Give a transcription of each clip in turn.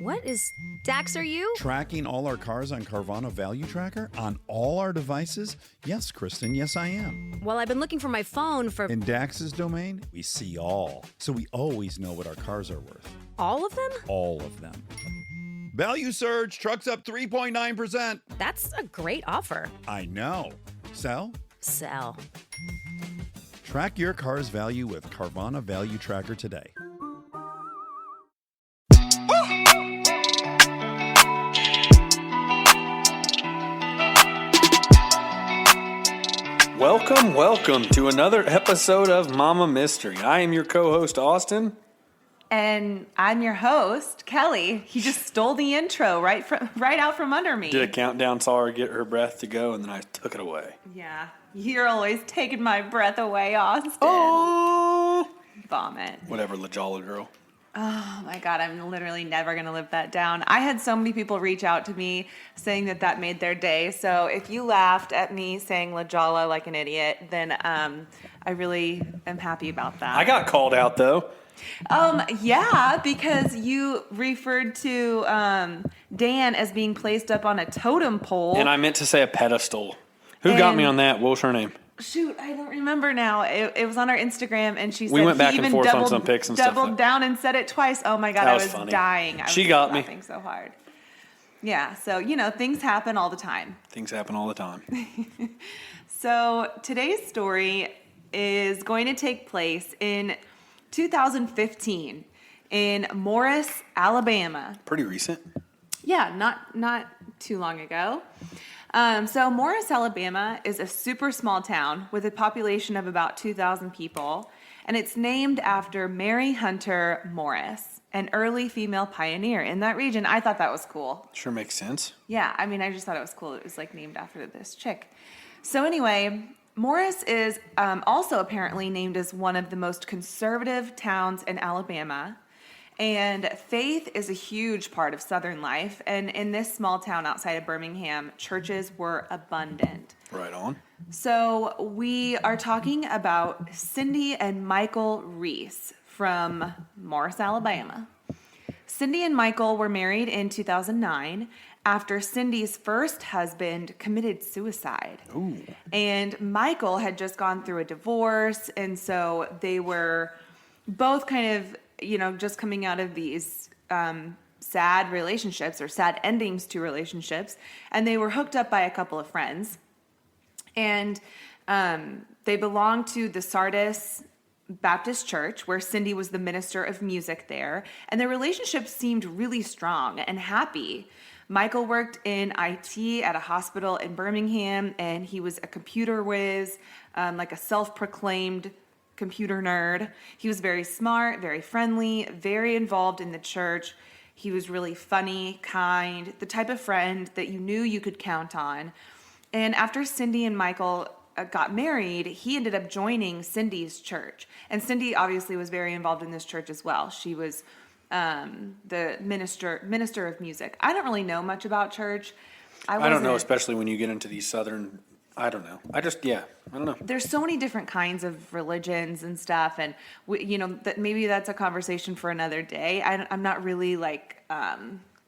What is Dax, are you? Tracking all our cars on Carvana Value Tracker on all our devices? Yes, Kristen, yes, I am. Well, I've been looking for my phone for... In Dax's domain, we see all. So we always know what our cars are worth. All of them? All of them. Value surge, trucks up 3.9%. That's a great offer. I know. Sell? Sell. Track your car's value with Carvana Value Tracker today. Welcome to another episode of Mama Mystery. I am your co-host, Austin. And I'm your host, Kelly. He just stole the intro right out from under me. Did a countdown, saw her get her breath to go, and then I took it away. Yeah. You're always taking my breath away, Austin. Oh! Vomit. Whatever, LaJolla girl. Oh my God, I'm literally never going to live that down. I had so many people reach out to me saying that made their day. So if you laughed at me saying LaJolla like an idiot, then I really am happy about that. I got called out, though. Yeah, because you referred to Dan as being placed up on a totem pole. And I meant to say a pedestal. Who got me on that? What was her name? Shoot, I don't remember now. It was on our Instagram, and she said we went back he and even forth on some pics and stuff. doubled down and said it twice. Oh my God, That I was was funny. dying. She got me. Laughing so hard. Yeah, so things happen all the time. Things happen all the time. So today's story is going to take place in 2015 in Morris, Alabama. Pretty recent. Yeah, not too long ago. So Morris, Alabama is a super small town with a population of about 2,000 people, and it's named after Mary Hunter Morris, an early female pioneer in that region. I thought that was cool. Sure makes sense. Yeah, I mean, I just thought it was cool. It was named after this chick. So anyway, Morris is also apparently named as one of the most conservative towns in Alabama. And faith is a huge part of Southern life. And in this small town outside of Birmingham, churches were abundant. Right on. So we are talking about Cindy and Michael Reese from Morris, Alabama. Cindy and Michael were married in 2009 after Cindy's first husband committed suicide. Ooh. And Michael had just gone through a divorce, and so they were both kind of just coming out of these sad relationships or sad endings to relationships. And they were hooked up by a couple of friends. And they belonged to the Sardis Baptist Church, where Cindy was the minister of music there. And their relationship seemed really strong and happy. Michael worked in IT at a hospital in Birmingham, and he was a computer whiz, like a self-proclaimed computer nerd. He was very smart, very friendly, very involved in the church. He was really funny, kind, the type of friend that you knew you could count on. And after Cindy and Michael got married, he ended up joining Cindy's church. And Cindy obviously was very involved in this church as well. She was the minister of music. I don't really know much about church. I don't know, especially when you get into these southern... I don't know. I don't know. There's so many different kinds of religions and stuff, and that maybe that's a conversation for another day. I'm not really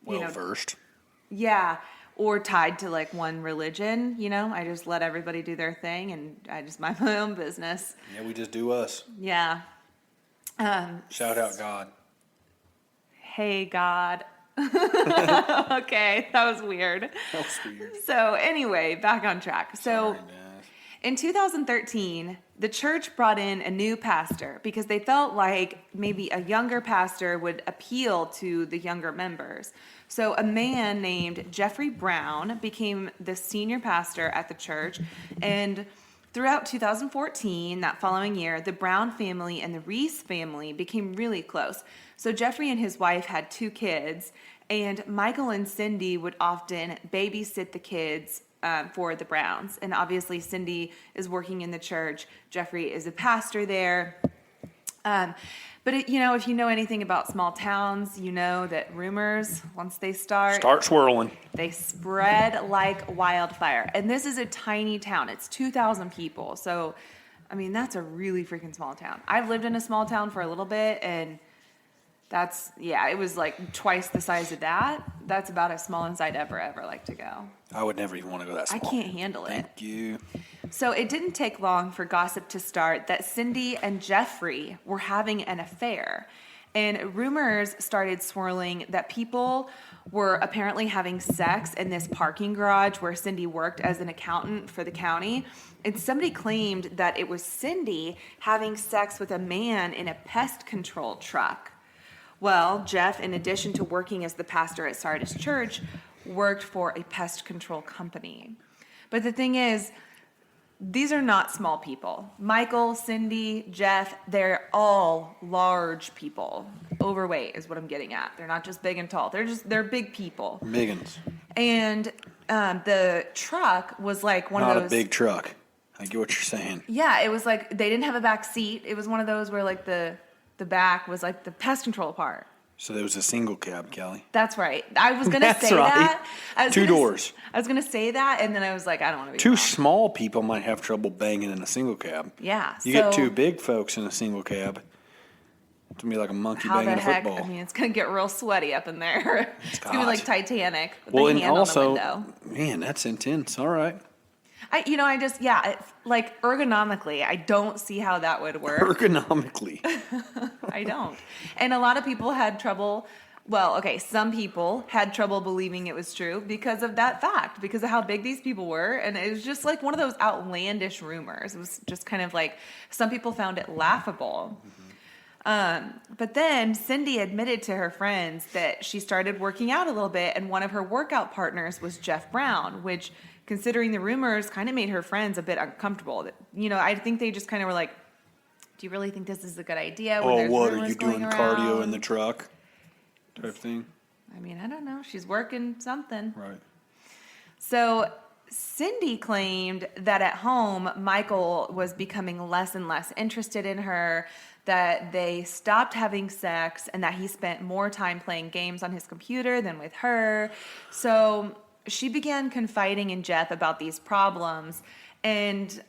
versed. Yeah, or tied to one religion. I just let everybody do their thing, and I just mind my own business. Yeah, we just do us. Yeah. Shout out God. Hey God. Okay, that was weird. So anyway, back on track. So in 2013, the church brought in a new pastor because they felt like maybe a younger pastor would appeal to the younger members. So a man named Jeffrey Brown became the senior pastor at the church, and throughout 2014, that following year, the Brown family and the Reese family became really close. So Jeffrey and his wife had 2 kids, and Michael and Cindy would often babysit the kids for the Browns. And obviously Cindy is working in the church. Jeffrey is a pastor there. But if you know anything about small towns, you know that rumors, once they start swirling, they spread like wildfire. And this is a tiny town. It's 2,000 people. So, I mean, that's a really freaking small town. I've lived in a small town for a little bit, and It was like twice the size of that. That's about as small as I'd ever like to go. I would never even want to go that small. I can't handle it. Thank you. So it didn't take long for gossip to start that Cindy and Jeffrey were having an affair. And rumors started swirling that people were apparently having sex in this parking garage where Cindy worked as an accountant for the county. And somebody claimed that it was Cindy having sex with a man in a pest control truck. Well, Jeff, in addition to working as the pastor at Sardis Church, worked for a pest control company. But the thing is, these are not small people. Michael, Cindy, Jeff, they're all large people. Overweight is what I'm getting at. They're not just big and tall. They're big people. Biggins. And the truck was like one not of those. Not a big truck. I get what you're saying. Yeah, it was like they didn't have a back seat. It was one of those where like the back was like the pest control part. So there was a single cab, Kelly. That's right. I was going to say right. that. Two doors. I was going to say that, and then I was like, I don't want to be Two wrong. small people might have trouble banging in a single cab. Yeah. You get two big folks in a single cab. It's going to be like a monkey banging a football. I mean, it's going to get real sweaty up in there. It's going to be like Titanic with well, the and hand also, on the window. Man, that's intense. All right. Like ergonomically, I don't see how that would work. Ergonomically. I don't. And a lot of people had trouble. Well, okay, some people had trouble believing it was true because of that fact, because of how big these people were. And it was just like one of those outlandish rumors. It was just kind of like some people found it laughable. But then Cindy admitted to her friends that she started working out a little bit, and one of her workout partners was Jeff Brown, which, considering the rumors, kind of made her friends a bit uncomfortable. I think they just kind of were like, do you really think this is a good idea? Oh, what, are you doing cardio in the truck type thing? I mean, I don't know. She's working something. Right. So Cindy claimed that at home, Michael was becoming less and less interested in her, that they stopped having sex, and that he spent more time playing games on his computer than with her. So she began confiding in Jeff about these problems. And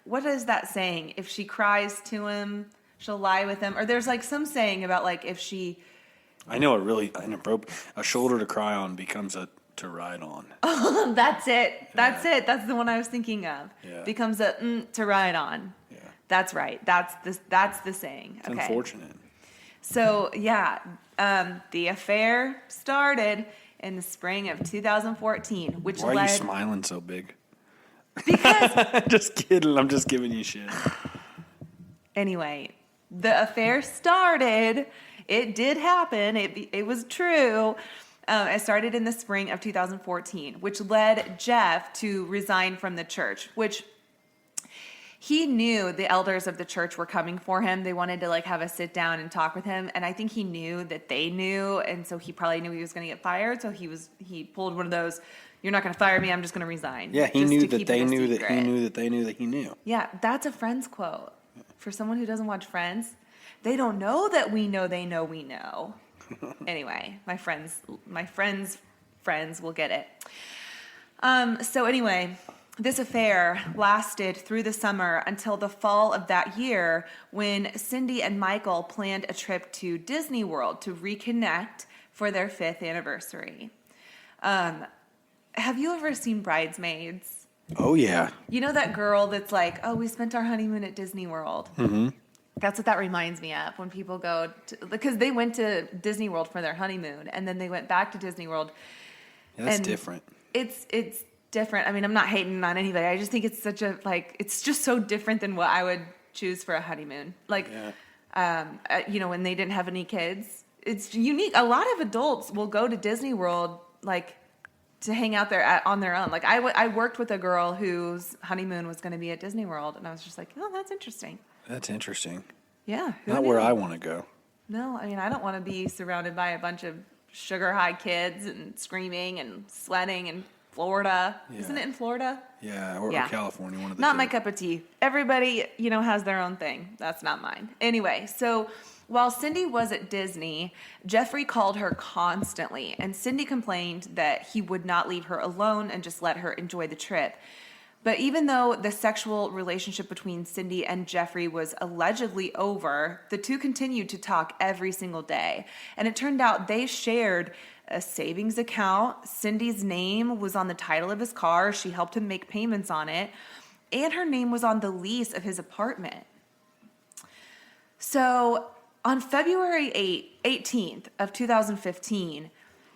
what is that saying? If she cries to him, she'll lie with him. Or there's like some saying about like if she... I know, a shoulder to cry on becomes a to ride on. Oh, that's it. That's it. That's the one I was thinking of. Yeah. Becomes a to ride on. Yeah. That's right. That's the saying. It's okay. unfortunate. So, yeah, the affair started in the spring of 2014, which Why led... are you smiling so big? Because... Just kidding. I'm just giving you shit. Anyway, the affair started. It did happen. It was true. It started in the spring of 2014, which led Jeff to resign from the church, which he knew the elders of the church were coming for him. They wanted to like have a sit down and talk with him. And I think he knew that they knew. And so he probably knew he was going to get fired. So he pulled one of those, you're not going to fire me, I'm just going to resign. Yeah, he knew that they knew that he knew that they knew that he knew. Yeah, that's a Friends quote. For someone who doesn't watch Friends, they don't know that we know they know we know. Anyway, my friends' will get it. So anyway, this affair lasted through the summer until the fall of that year, when Cindy and Michael planned a trip to Disney World to reconnect for their 5th anniversary. Have you ever seen Bridesmaids? Oh, yeah. You know that girl that's like, oh, we spent our honeymoon at Disney World? Mm-hmm. That's what that reminds me of when people go to, because they went to Disney World for their honeymoon, and then they went back to Disney World. Yeah, that's different. It's different. I mean, I'm not hating on anybody. I just think it's such a, like, it's just so different than what I would choose for a honeymoon. Like, when they didn't have any kids, it's unique. A lot of adults will go to Disney World, like, to hang out there on their own. Like, I worked with a girl whose honeymoon was going to be at Disney World, and I was just like, oh, that's interesting. That's interesting. Yeah. Not where I want to go. No, I mean, I don't want to be surrounded by a bunch of sugar high kids and screaming and sweating in Florida. Yeah. Isn't it in Florida? Yeah, or California, one of the Not two. my cup of tea. Everybody, has their own thing. That's not mine. Anyway, so while Cindy was at Disney, Jeffrey called her constantly, and Cindy complained that he would not leave her alone and just let her enjoy the trip. But even though the sexual relationship between Cindy and Jeffrey was allegedly over, the two continued to talk every single day. And it turned out they shared a savings account. Cindy's name was on the title of his car. She helped him make payments on it. And her name was on the lease of his apartment. So on February 18th of 2015,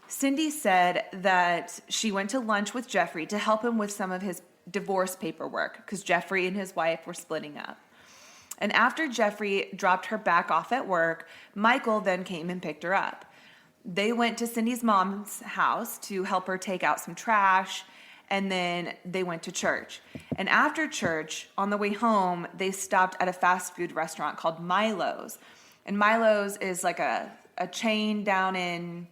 Cindy said that she went to lunch with Jeffrey to help him with some of his divorce paperwork because Jeffrey and his wife were splitting up. And after Jeffrey dropped her back off at work, Michael then came and picked her up. They went to Cindy's mom's house to help her take out some trash, and then they went to church. And after church, on the way home, they stopped at a fast food restaurant called Milo's. And Milo's is like a chain down in,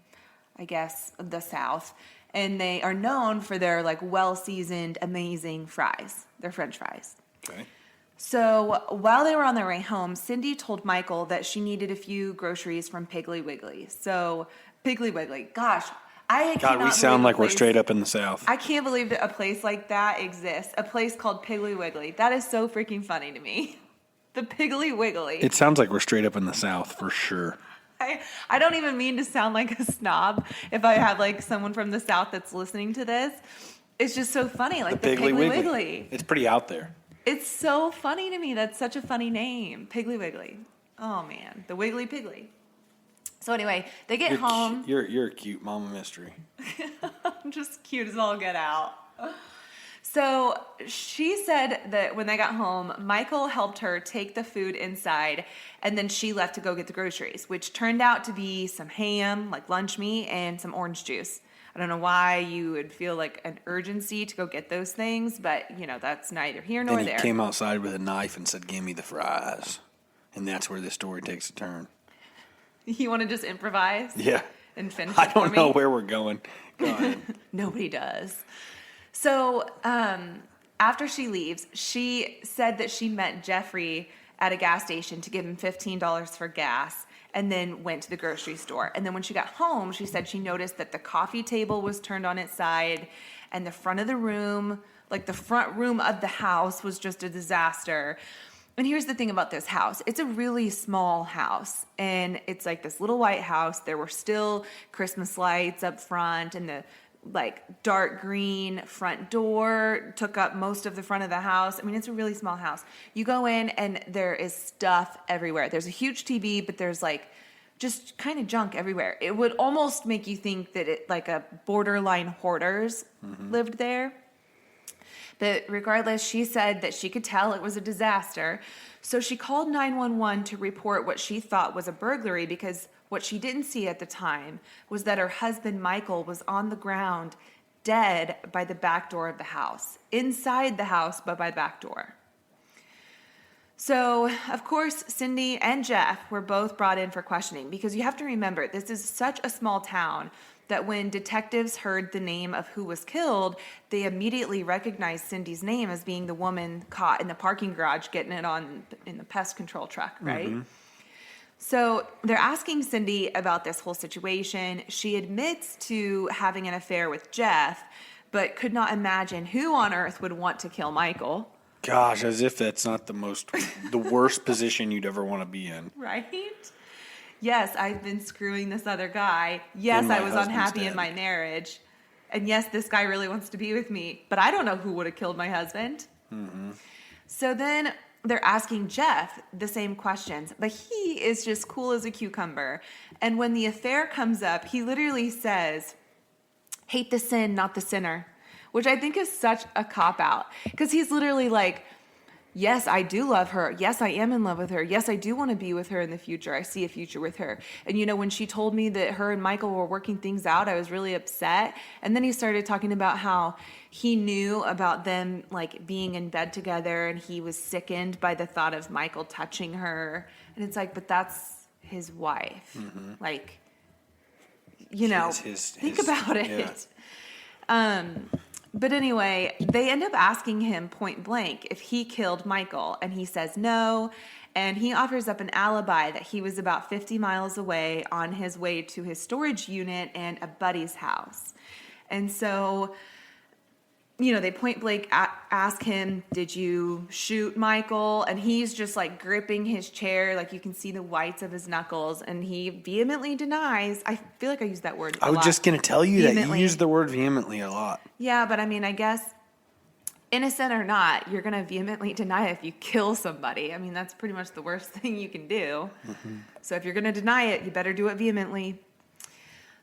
I guess, the South. And they are known for their like well-seasoned, amazing fries. They're French fries. Okay. So while they were on their way home, Cindy told Michael that she needed a few groceries from Piggly Wiggly. So Piggly Wiggly, gosh, God, we sound like we're straight up in the South. I can't believe that a place like that exists. A place called Piggly Wiggly. That is so freaking funny to me. The Piggly Wiggly. It sounds like we're straight up in the South for sure. I don't even mean to sound like a snob if I have like someone from the South that's listening to this. It's just so funny, like the Piggly Wiggly. It's pretty out there. It's so funny to me. That's such a funny name, Piggly Wiggly. Oh man, the Wiggly Piggly. So anyway, they get home. You're a cute mama mystery. I'm just cute as all get out. So she said that when they got home, Michael helped her take the food inside, and then she left to go get the groceries, which turned out to be some ham, like lunch meat, and some orange juice. I don't know why you would feel like an urgency to go get those things, but, you know, that's neither here nor Then he there. came outside with a knife and said, "Give me the fries." And that's where this story takes a turn. You want to just improvise? Yeah. And finish I it for don't me? know where we're going. Go ahead. Nobody does. So after she leaves, she said that she met Jeffrey at a gas station to give him $15 for gas and then went to the grocery store. And then when she got home, she said she noticed that the coffee table was turned on its side and the front of the room, like the front room of the house, was just a disaster. And here's the thing about this house. It's a really small house, and it's like this little white house. There were still Christmas lights up front, and the like dark green front door took up most of the front of the house. I mean, it's a really small house. You go in and there is stuff everywhere. There's a huge TV, but there's like just kind of junk everywhere. It would almost make you think that it like a borderline hoarders lived there. But regardless, she said that she could tell it was a disaster. So she called 911 to report what she thought was a burglary, because what she didn't see at the time was that her husband, Michael, was on the ground, dead by the back door of the house. Inside the house, but by the back door. So, of course, Cindy and Jeff were both brought in for questioning, because you have to remember, this is such a small town that when detectives heard the name of who was killed, they immediately recognized Cindy's name as being the woman caught in the parking garage getting it on in the pest control truck, right? Mm-hmm. So they're asking Cindy about this whole situation. She admits to having an affair with Jeff, but could not imagine who on earth would want to kill Michael. Gosh, as if that's not the worst position you'd ever want to be in. Right? Yes, I've been screwing this other guy. Yes, I was unhappy in my marriage. And yes, this guy really wants to be with me. But I don't know who would have killed my husband. Mm-hmm. So then they're asking Jeff the same questions. But he is just cool as a cucumber. And when the affair comes up, he literally says, "Hate the sin, not the sinner." Which I think is such a cop-out. Because he's literally like, yes, I do love her. Yes, I am in love with her. Yes, I do want to be with her in the future. I see a future with her. And, you know, when she told me that her and Michael were working things out, I was really upset. And then he started talking about how he knew about them, like, being in bed together, and he was sickened by the thought of Michael touching her. And it's like, but that's his wife. Mm-hmm. Like, you know, think about it. Yeah. But anyway, they end up asking him point blank if he killed Michael, and he says no, and he offers up an alibi that he was about 50 miles away on his way to his storage unit and a buddy's house. And so they point blank ask him, did you shoot Michael? And he's just like gripping his chair. Like you can see the whites of his knuckles. And he vehemently denies. I feel like I used that word a I was lot. just going to tell you that you Vehemently. use the word vehemently a lot. Yeah, but I mean, I guess innocent or not, you're going to vehemently deny it if you kill somebody. I mean, that's pretty much the worst thing you can do. Mm-hmm. So if you're going to deny it, you better do it vehemently.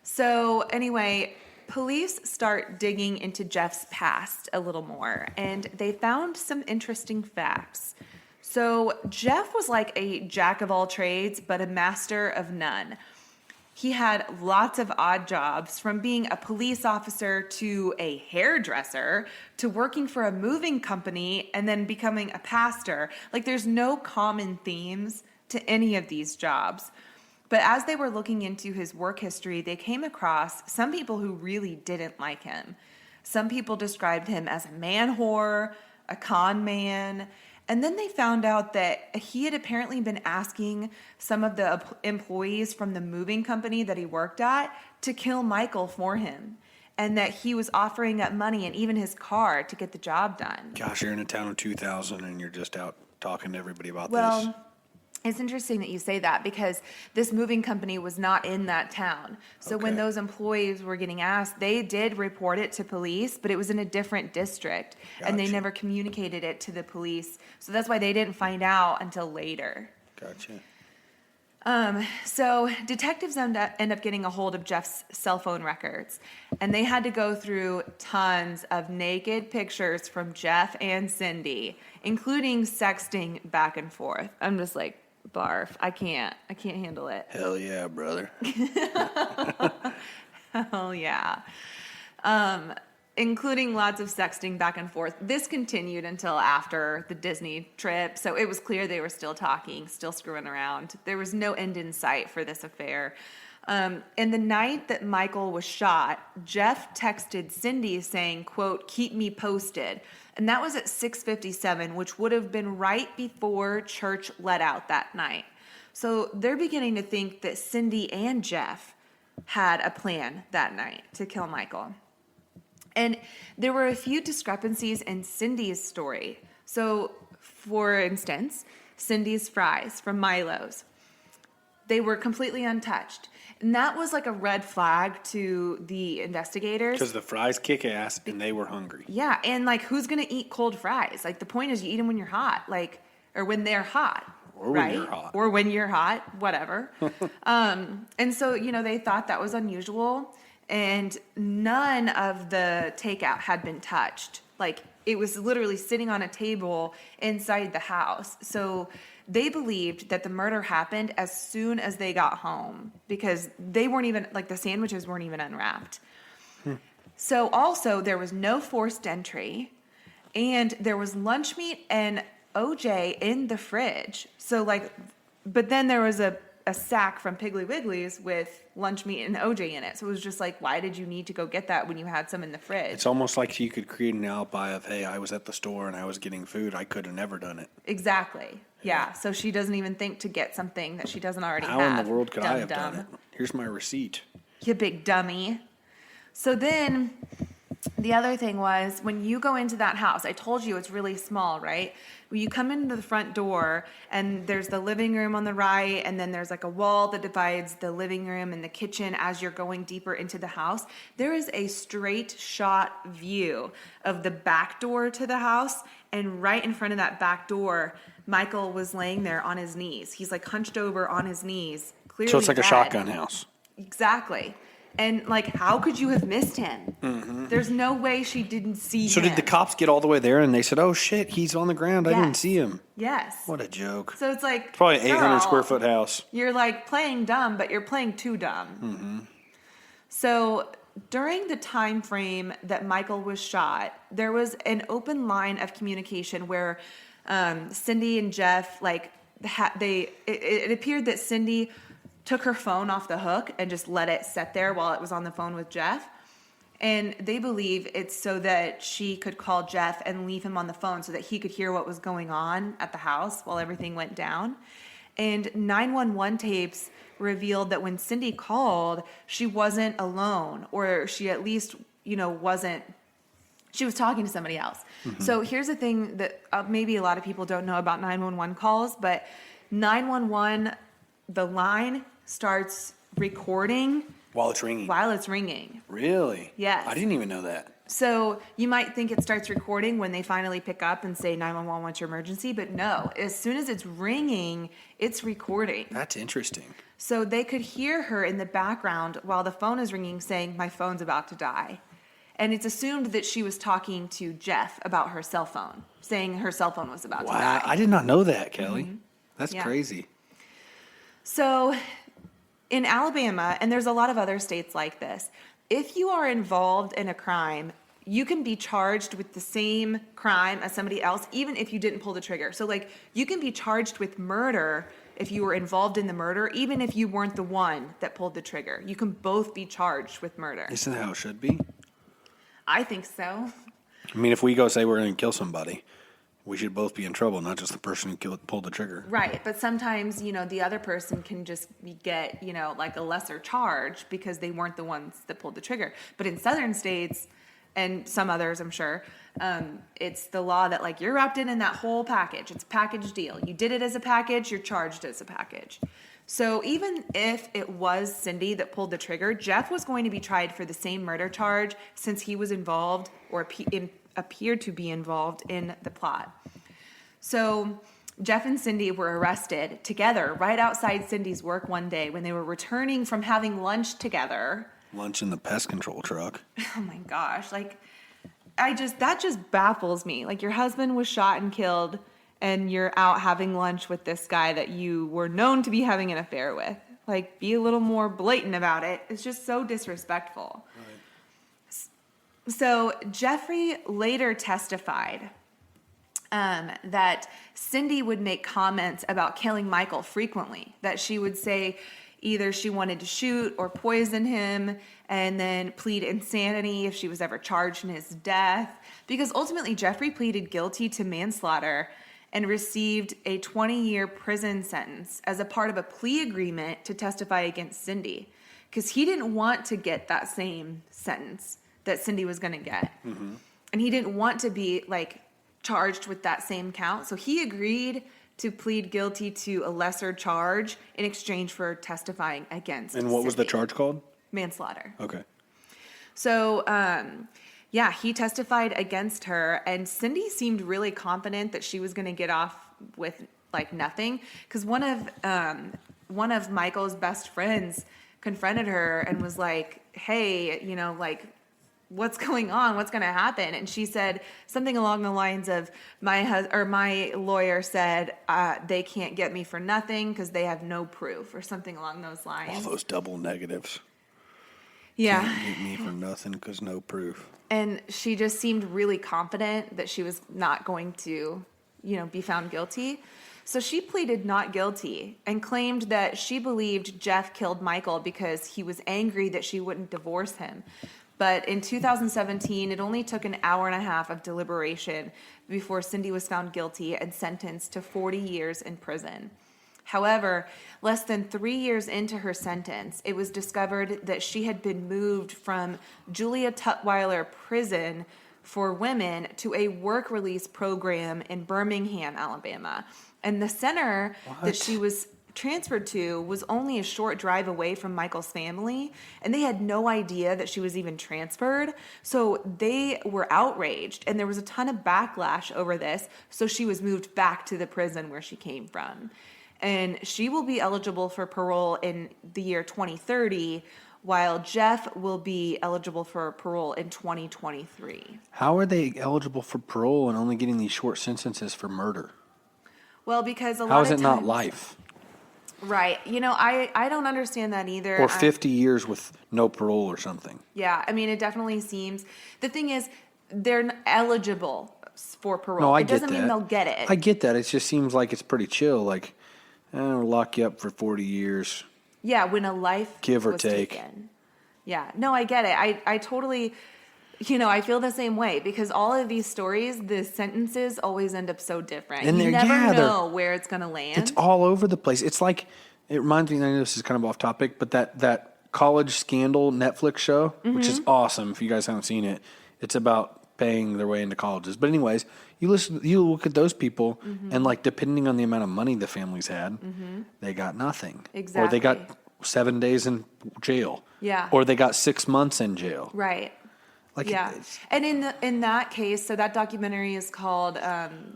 So anyway, police start digging into Jeff's past a little more, and they found some interesting facts. So Jeff was like a jack of all trades, but a master of none. He had lots of odd jobs, from being a police officer to a hairdresser to working for a moving company and then becoming a pastor. Like there's no common themes to any of these jobs. But as they were looking into his work history, they came across some people who really didn't like him. Some people described him as a man whore, a con man, and then they found out that he had apparently been asking some of the employees from the moving company that he worked at to kill Michael for him, and that he was offering up money and even his car to get the job done. Gosh, you're in a town of 2,000 and you're just out talking to everybody about this. Well, it's interesting that you say that because this moving company was not in that town. So when those employees were getting asked, they did report it to police, but it was in a different district. And they never communicated it to the police. So that's why they didn't find out until later. Gotcha. So detectives end up getting a hold of Jeff's cell phone records. And they had to go through tons of naked pictures from Jeff and Cindy, including sexting back and forth. I'm just like, barf. I can't handle it. Hell yeah, brother. Hell yeah. Including lots of sexting back and forth. This continued until after the Disney trip, so it was clear they were still talking, still screwing around. There was no end in sight for this affair. And the night that Michael was shot, Jeff texted Cindy saying, quote, "keep me posted." And that was at 6:57, which would have been right before church let out that night. So they're beginning to think that Cindy and Jeff had a plan that night to kill Michael. And there were a few discrepancies in Cindy's story. So, for instance, Cindy's fries from Milo's, they were completely untouched. And that was like a red flag to the investigators. Because the fries kick ass and they were hungry. Yeah, and like who's going to eat cold fries? Like the point is you eat them when you're hot, like, or when they're hot. Or right? when you're hot. Or when you're hot, whatever. And so, they thought that was unusual. And none of the takeout had been touched. Like, it was literally sitting on a table inside the house. So they believed that the murder happened as soon as they got home because they weren't even, like, the sandwiches weren't even unwrapped. So also, there was no forced entry, and there was lunch meat and OJ in the fridge. So, like, but then there was a sack from Piggly Wiggly's with lunch meat and OJ in it. So it was just like, why did you need to go get that when you had some in the fridge? It's almost like you could create an alibi of, hey, I was at the store and I was getting food. I could have never done it. Exactly. Yeah. So she doesn't even think to get something that she doesn't already have. How in the world could I have done it? Here's my receipt. You big dummy. So then the other thing was when you go into that house, I told you it's really small, right? When you come into the front door and there's the living room on the right, and then there's like a wall that divides the living room and the kitchen as you're going deeper into the house, there is a straight shot view of the back door to the house. And right in front of that back door, Michael was laying there on his knees. He's like hunched over on his knees. Clearly So it's like dead. a shotgun house. Exactly. And, like, how could you have missed him? Mm-hmm. There's no way she didn't see him. So did the cops get all the way there and they said, oh, shit, he's on the ground. I didn't see him. Yes. What a joke. So it's like... Probably an 800 girl, square foot house. You're, like, playing dumb, but you're playing too dumb. Mm-hmm. So during the time frame that Michael was shot, there was an open line of communication where Cindy and Jeff, like, it appeared that Cindy took her phone off the hook and just let it sit there while it was on the phone with Jeff. And they believe it's so that she could call Jeff and leave him on the phone so that he could hear what was going on at the house while everything went down. And 911 tapes revealed that when Cindy called, she wasn't alone, or she at least, wasn't She was talking to somebody else. So here's the thing that maybe a lot of people don't know about 911 calls, but 911, the line starts recording While it's ringing. while it's ringing. Really? Yes. I didn't even know that. So you might think it starts recording when they finally pick up and say 911, what's your emergency? But no, as soon as it's ringing, it's recording. That's interesting. So they could hear her in the background while the phone is ringing saying, my phone's about to die. And it's assumed that she was talking to Jeff about her cell phone, saying her cell phone was about to Wow. die. I did not know that, Kelly. That's Yeah. crazy. So in Alabama, and there's a lot of other states like this, if you are involved in a crime, you can be charged with the same crime as somebody else, even if you didn't pull the trigger. So, like, you can be charged with murder if you were involved in the murder, even if you weren't the one that pulled the trigger. You can both be charged with murder. Isn't that how it should be? I think so. I mean, if we go say we're going to kill somebody, we should both be in trouble, not just the person who pulled the trigger. Right, but sometimes, the other person can just get, like a lesser charge because they weren't the ones that pulled the trigger. But in southern states, and some others, I'm sure, it's the law that, like, you're wrapped in that whole package. It's a package deal. You did it as a package, you're charged as a package. So even if it was Cindy that pulled the trigger, Jeff was going to be tried for the same murder charge since he was involved or appeared to be involved in the plot. So Jeff and Cindy were arrested together right outside Cindy's work one day when they were returning from having lunch together. Lunch in the pest control truck. Oh my gosh, like that just baffles me. Like, your husband was shot and killed and you're out having lunch with this guy that you were known to be having an affair with. Like, be a little more blatant about it. It's just so disrespectful. Right. So Jeffrey later testified that Cindy would make comments about killing Michael frequently, that she would say either she wanted to shoot or poison him, and then plead insanity if she was ever charged in his death, because ultimately Jeffrey pleaded guilty to manslaughter and received a 20-year prison sentence as a part of a plea agreement to testify against Cindy, because he didn't want to get that same sentence that Cindy was going to get. Mm-hmm. And he didn't want to be, like, charged with that same count. So he agreed to plead guilty to a lesser charge in exchange for testifying against And what Cindy. was the charge called? Manslaughter. Okay. So, he testified against her, and Cindy seemed really confident that she was going to get off with, like, nothing, because one of Michael's best friends confronted her and was like, hey, what's going on? What's going to happen? And she said something along the lines of, my lawyer said they can't get me for nothing because they have no proof, or something along those lines. All those double negatives. Yeah. Can't get me for nothing because no proof. And she just seemed really confident that she was not going to, be found guilty. So she pleaded not guilty and claimed that she believed Jeff killed Michael because he was angry that she wouldn't divorce him. But in 2017, it only took an hour and a half of deliberation before Cindy was found guilty and sentenced to 40 years in prison. However, less than 3 years into her sentence, it was discovered that she had been moved from Julia Tutwiler Prison for Women to a work release program in Birmingham, Alabama. And the center that she was transferred to was only a short drive away from Michael's family, and they had no idea that she was even transferred. So they were outraged, and there was a ton of backlash over this. So she was moved back to the prison where she came from. And she will be eligible for parole in the year 2030, while Jeff will be eligible for parole in 2023. How are they eligible for parole and only getting these short sentences for murder? Well, because a lot How of is it times, not life? Right. I don't understand that either. Or 50 years with no parole or something. Yeah, I mean, it definitely seems. The thing is, they're eligible for parole. No, I it get doesn't that. mean they'll get it. I get that. It just seems like it's pretty chill. Like, we'll lock you up for 40 years. Yeah, when a life Give or was take. taken. Yeah, no, I get it. I totally, I feel the same way, because all of these stories, the sentences always end up so different. And you they're- never yeah, they're- know where it's going to land. It's all over the place. It's like, it reminds me, I know this is kind of off topic, but that College Scandal Netflix show, which is awesome if you guys haven't seen it. It's about paying their way into colleges. But anyways, you look at those people, and like depending on the amount of money the families had, they got nothing. Exactly. Or they got 7 days in jail. Yeah. Or they got 6 months in jail. Right. Like Yeah. And in that case, so that documentary is called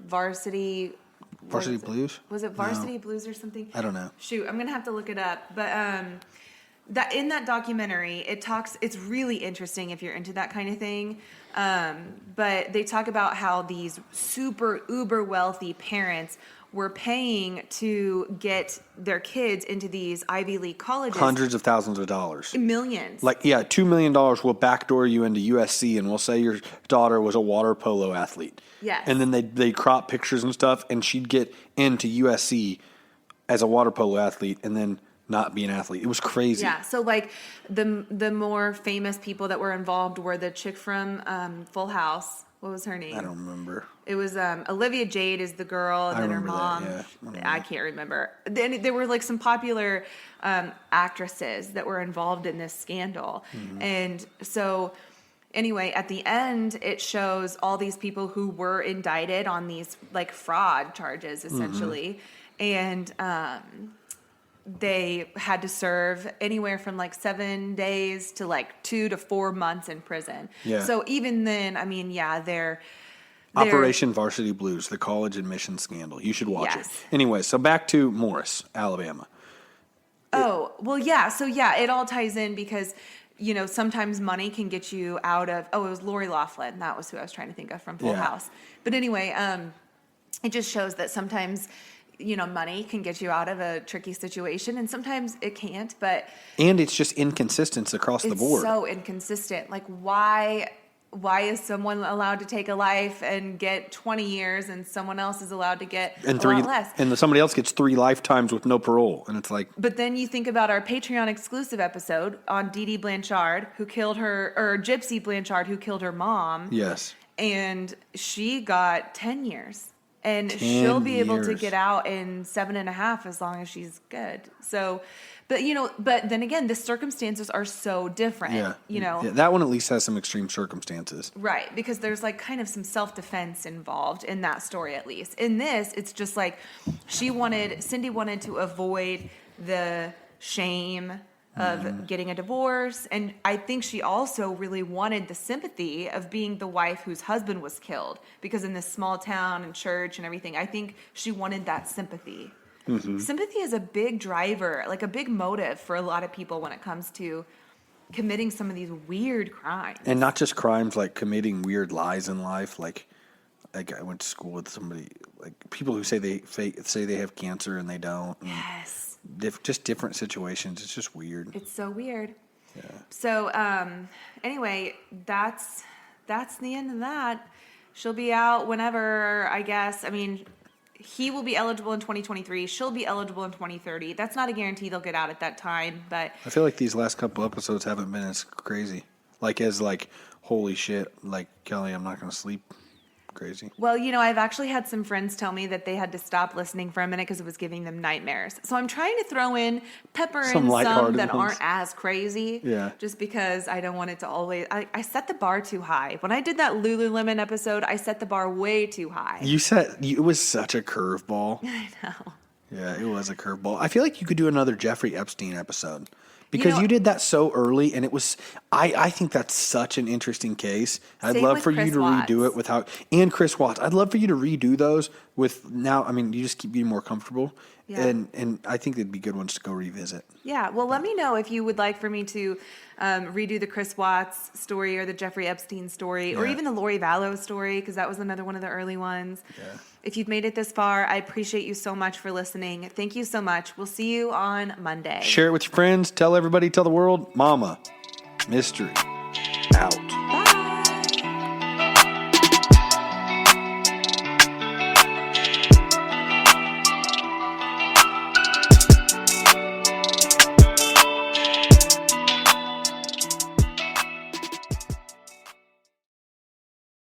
Varsity Blues? Was it Varsity Blues or something? I don't know. Shoot, I'm gonna have to look it up. But that in that documentary, it's really interesting if you're into that kind of thing. But they talk about how these super uber wealthy parents were paying to get their kids into these Ivy League colleges. Hundreds of thousands of dollars. Millions. Like, yeah, $2 million will backdoor you into USC, and we'll say your daughter was a water polo athlete. Yes. And then they crop pictures and stuff, and she'd get into USC as a water polo athlete and then not be an athlete. It was crazy. Yeah, so like the more famous people that were involved were the chick from Full House. What was her name? I don't remember. It was Olivia Jade is the girl, and then her mom. That, yeah. I can't remember. Then there were like some popular actresses that were involved in this scandal, and so anyway, at the end, it shows all these people who were indicted on these like fraud charges, essentially, and they had to serve anywhere from like 7 days to like 2 to 4 months in prison. Yeah. So even then, I mean, yeah, they're Operation Varsity Blues, the college admission scandal. You should watch it. Yes. Anyway, so back to Morris, Alabama. Oh, well, yeah. So, yeah, it all ties in because, you know, sometimes money can get you out of, it was Lori Loughlin. That was who I was trying to think of from Full House. But anyway, it just shows that sometimes, you know, money can get you out of a tricky situation, and sometimes it can't, but... And it's just inconsistent across the board. It's so inconsistent. Like, why is someone allowed to take a life and get 20 years and someone else is allowed to get a lot less? And somebody else gets 3 lifetimes with no parole, and it's like... But then you think about our Patreon exclusive episode on Dee Dee Blanchard, who killed her, or Gypsy Blanchard, who killed her mom. Yes. And she got 10 years. And she'll be able to get out in 7.5 as long as she's good. So, but then again, the circumstances are so different. Yeah. You know, Yeah, that one at least has some extreme circumstances. right? Because there's like kind of some self-defense involved in that story, at least. In this, it's just like Cindy wanted to avoid the shame of getting a divorce, and I think she also really wanted the sympathy of being the wife whose husband was killed, because in this small town and church and everything, I think she wanted that sympathy. Sympathy is a big driver, like a big motive for a lot of people when it comes to committing some of these weird crimes. And not just crimes, like committing weird lies in life. Like I went to school with somebody, like people who say they have cancer and they don't. And Yes. just different situations. It's just weird. It's so weird. Yeah. So anyway, that's the end of that. She'll be out whenever, I guess. I mean, he will be eligible in 2023. She'll be eligible in 2030. That's not a guarantee they'll get out at that time, but I feel like these last couple episodes haven't been as crazy. Like holy shit, like Kelly, I'm not going to sleep. Crazy. well, I've actually had some friends tell me that they had to stop listening for a minute because it was giving them nightmares. So I'm trying to throw in pepper Some in lighthearted some that ones. aren't as crazy. Yeah. Just because I don't want it to always. I set the bar too high. When I did that Lululemon episode, I set the bar way too high. It was such a curveball. I know. Yeah, it was a curveball. I feel like you could do another Jeffrey Epstein episode. Because You know- you did that so early, and it was. I think that's such an interesting case. I'd Same love with for you Chris to redo Watts. it without and Chris Watts. I'd love for you to redo those with now. I mean, you just keep getting more comfortable, Yeah. and I think they'd be good ones to go revisit. Yeah, well, let me know if you would like for me to redo the Chris Watts story or the Jeffrey Epstein story or Yeah. even the Lori Vallow story, because that was another one of the early ones. Yeah. If you've made it this far, I appreciate you so much for listening. Thank you so much. We'll see you on Monday. Share it with your friends. Tell everybody. Tell the world. Mama, mystery.